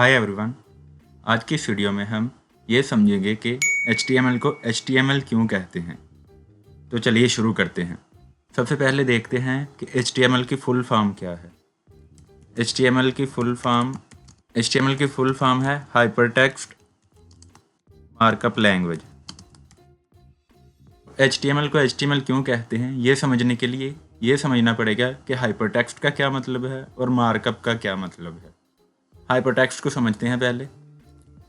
Hi everyone. आज की इस वीडियो में हम ये समझेंगे कि HTML को HTML क्यों कहते हैं। तो चलिए शुरू करते हैं। सबसे पहले देखते हैं कि HTML की फुल फॉर्म क्या है। HTML की फुल फॉर्म है हाइपरटेक्स्ट मार्कअप लैंग्वेज। HTML को HTML क्यों कहते हैं, ये समझने के लिए ये समझना पड़ेगा कि हाइपरटेक्स्ट का क्या मतलब है और मार्कअप का क्या मतलब है। हाइपरटेक्स्ट को समझते हैं पहले।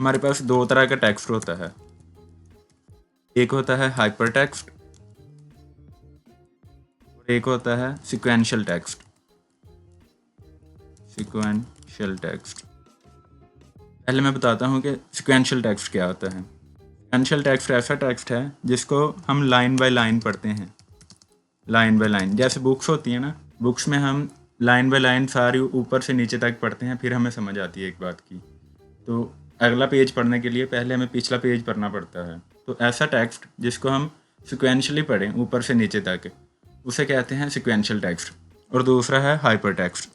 हमारे पास दो तरह का टेक्स्ट होता है। एक होता है हाइपर टेक्स्ट और एक होता है सिक्वेंशियल टेक्स्ट। पहले मैं बताता हूँ कि सिक्वेंशियल टेक्स्ट क्या होता है। सिक्वेंशियल टेक्स्ट ऐसा टेक्स्ट है जिसको हम लाइन बाय लाइन पढ़ते हैं। लाइन बाय लाइन, जैसे बुक्स होती है ना, बुक्स में हम लाइन बाय लाइन सारी ऊपर से नीचे तक पढ़ते हैं, फिर हमें समझ आती है एक बात की। तो अगला पेज पढ़ने के लिए पहले हमें पिछला पेज पढ़ना पड़ता है। तो ऐसा टेक्स्ट जिसको हम सिक्वेंशली पढ़ें ऊपर से नीचे तक, उसे कहते हैं सिक्वेंशियल टेक्स्ट। और दूसरा है हाइपर टेक्स्ट।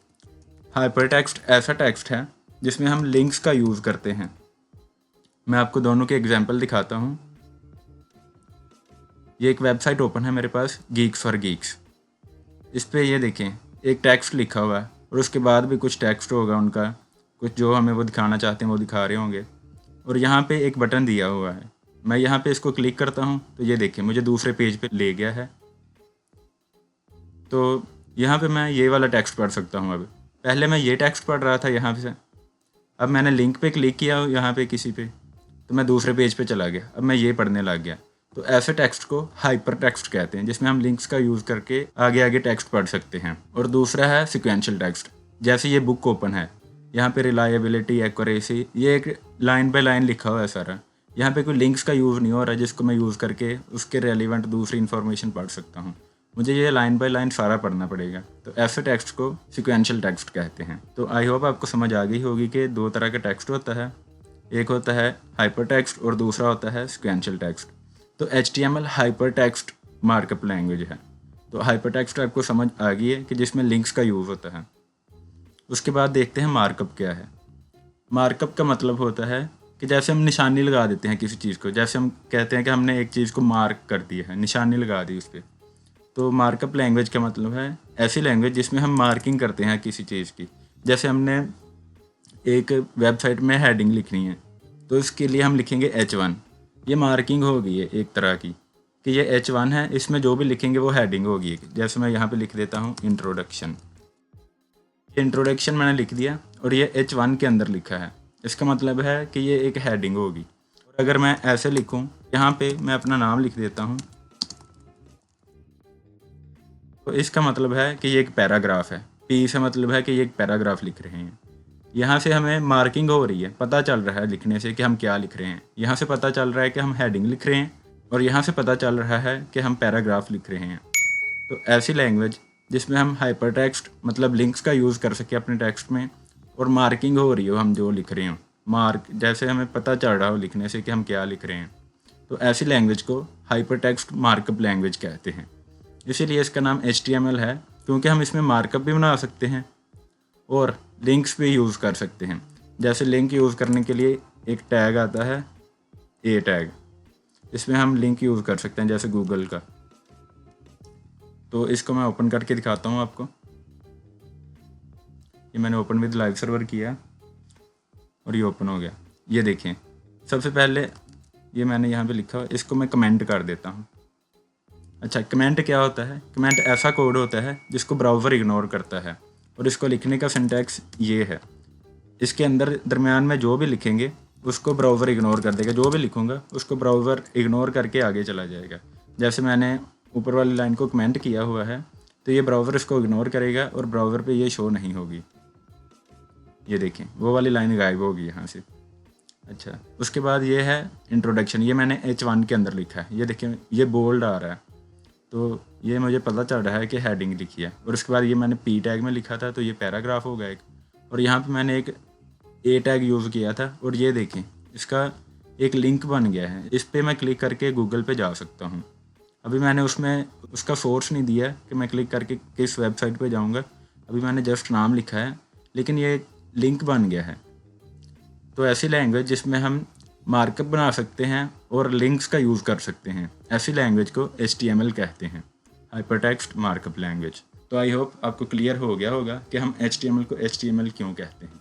हाइपर टेक्स्ट ऐसा टेक्स्ट है जिसमें हम लिंक्स का यूज़ करते हैं। मैं आपको दोनों के एग्जाम्पल दिखाता हूँ। ये एक वेबसाइट ओपन है मेरे पास, गीक्स फॉर गीक्स। इस पर ये देखें, एक टेक्स्ट लिखा हुआ है और उसके बाद भी कुछ टेक्स्ट होगा उनका, कुछ जो हमें वो दिखाना चाहते हैं वो दिखा रहे होंगे। और यहाँ पे एक बटन दिया हुआ है। मैं यहाँ पे इसको क्लिक करता हूँ तो ये देखिए मुझे दूसरे पेज पे ले गया है। तो यहाँ पे मैं ये वाला टेक्स्ट पढ़ सकता हूँ। अब पहले मैं ये टेक्स्ट पढ़ रहा था यहाँ से, अब मैंने लिंक पे क्लिक किया यहाँ पे किसी पे, तो मैं दूसरे पेज पे चला गया, अब मैं ये पढ़ने लग गया। तो ऐसे टेक्स्ट को हाइपर टेक्स्ट कहते हैं, जिसमें हम लिंक्स का यूज़ करके आगे आगे टेक्स्ट पढ़ सकते हैं। और दूसरा है सिक्वेंशियल टेक्स्ट। जैसे ये बुक ओपन है, यहाँ पे रिलायबिलिटी, एक्यूरेसी, ये एक लाइन बाय लाइन लिखा हुआ है सारा। यहाँ पे कोई लिंक्स का यूज़ नहीं हो रहा है जिसको मैं यूज़ करके उसके रेलिवेंट दूसरी इन्फॉर्मेशन पढ़ सकता हूँ। मुझे ये लाइन बाय लाइन सारा पढ़ना पड़ेगा। तो ऐसे टेक्स्ट को सिक्वेंशियल टेक्स्ट कहते हैं। तो आई होप आपको समझ आ गई होगी कि दो तरह का टेक्स्ट होता है, एक होता है हाइपर टेक्स्ट और दूसरा होता है सिक्वेंशियल टेक्स्ट। तो HTML hyper text markup language है। तो हाइपर टेक्स्ट आपको समझ आ गई है कि जिसमें लिंक्स का यूज़ होता है। उसके बाद देखते हैं मार्कअप क्या है। मार्कअप का मतलब होता है कि जैसे हम निशानी लगा देते हैं किसी चीज़ को, जैसे हम कहते हैं कि हमने एक चीज़ को मार्क कर दिया है, निशानी लगा दी उस पर। तो मार्कअप लैंग्वेज का मतलब है ऐसी लैंग्वेज जिसमें हम मार्किंग करते हैं किसी चीज़ की। जैसे हमने एक वेबसाइट में हेडिंग लिखनी है तो इसके लिए हम लिखेंगे H1। ये मार्किंग हो गई है एक तरह की कि ये H1 है, इसमें जो भी लिखेंगे वो हेडिंग होगी। जैसे मैं यहाँ पे लिख देता हूँ इंट्रोडक्शन। ये इंट्रोडक्शन मैंने लिख दिया और ये H1 के अंदर लिखा है, इसका मतलब है कि ये एक हेडिंग होगी। और अगर मैं ऐसे लिखूँ, यहाँ पे मैं अपना नाम लिख देता हूँ, तो इसका मतलब है कि ये एक पैराग्राफ है। P से मतलब है कि ये एक पैराग्राफ लिख रहे हैं। यहाँ से हमें मार्किंग हो रही है, पता चल रहा है लिखने से कि हम क्या लिख रहे हैं। यहाँ से पता चल रहा है कि हम हेडिंग लिख रहे हैं और यहाँ से पता चल रहा है कि हम पैराग्राफ लिख रहे हैं। तो ऐसी लैंग्वेज जिसमें हम हाइपर टेक्स्ट मतलब लिंक्स का यूज़ कर सके अपने टेक्स्ट में, और मार्किंग हो रही हो हम जो लिख रहे हो, मार्क जैसे हमें पता चल रहा हो लिखने से कि हम क्या लिख रहे हैं, तो ऐसी लैंग्वेज को हाइपर टेक्स्ट मार्कअप लैंग्वेज कहते हैं। इसीलिए इसका नाम HTML है, क्योंकि हम इसमें मार्कअप भी बना सकते हैं और लिंक्स भी यूज़ कर सकते हैं। जैसे लिंक यूज़ करने के लिए एक टैग आता है, A टैग, इसमें हम लिंक यूज़ कर सकते हैं जैसे गूगल का। तो इसको मैं ओपन करके दिखाता हूँ आपको। ये मैंने ओपन विद लाइव सर्वर किया और ये ओपन हो गया। ये देखें, सबसे पहले ये मैंने यहाँ पे लिखा, इसको मैं कमेंट कर देता हूँ। अच्छा, कमेंट क्या होता है? कमेंट ऐसा कोड होता है जिसको ब्राउज़र इग्नोर करता है, और इसको लिखने का सिंटैक्स ये है। इसके अंदर दरमियान में जो भी लिखेंगे उसको ब्राउज़र इग्नोर कर देगा, जो भी लिखूँगा उसको ब्राउज़र इग्नोर करके आगे चला जाएगा। जैसे मैंने ऊपर वाली लाइन को कमेंट किया हुआ है तो ये ब्राउज़र इसको इग्नोर करेगा और ब्राउज़र पे ये शो नहीं होगी। ये देखें, वो वाली लाइन गायब होगी यहाँ से। अच्छा, उसके बाद ये है इंट्रोडक्शन। ये मैंने H1 के अंदर लिखा है, ये देखें ये बोल्ड आ रहा है, तो ये मुझे पता चल रहा है कि हेडिंग लिखी है। और उसके बाद ये मैंने P टैग में लिखा था तो ये पैराग्राफ होगा एक, और यहाँ पे मैंने एक A टैग यूज़ किया था और ये देखें इसका एक लिंक बन गया है। इस पर मैं क्लिक करके गूगल पे जा सकता हूँ। अभी मैंने उसमें उसका सोर्स नहीं दिया कि मैं क्लिक करके किस वेबसाइट पे जाऊँगा, अभी मैंने जस्ट नाम लिखा है, लेकिन ये लिंक बन गया है। तो ऐसी लैंग्वेज जिसमें हम मार्कअप बना सकते हैं और लिंक्स का यूज़ कर सकते हैं, ऐसी लैंग्वेज को HTML कहते हैं, हाइपरटेक्स्ट मार्कअप लैंग्वेज। तो आई होप आपको क्लियर हो गया होगा कि हम HTML को HTML क्यों कहते हैं।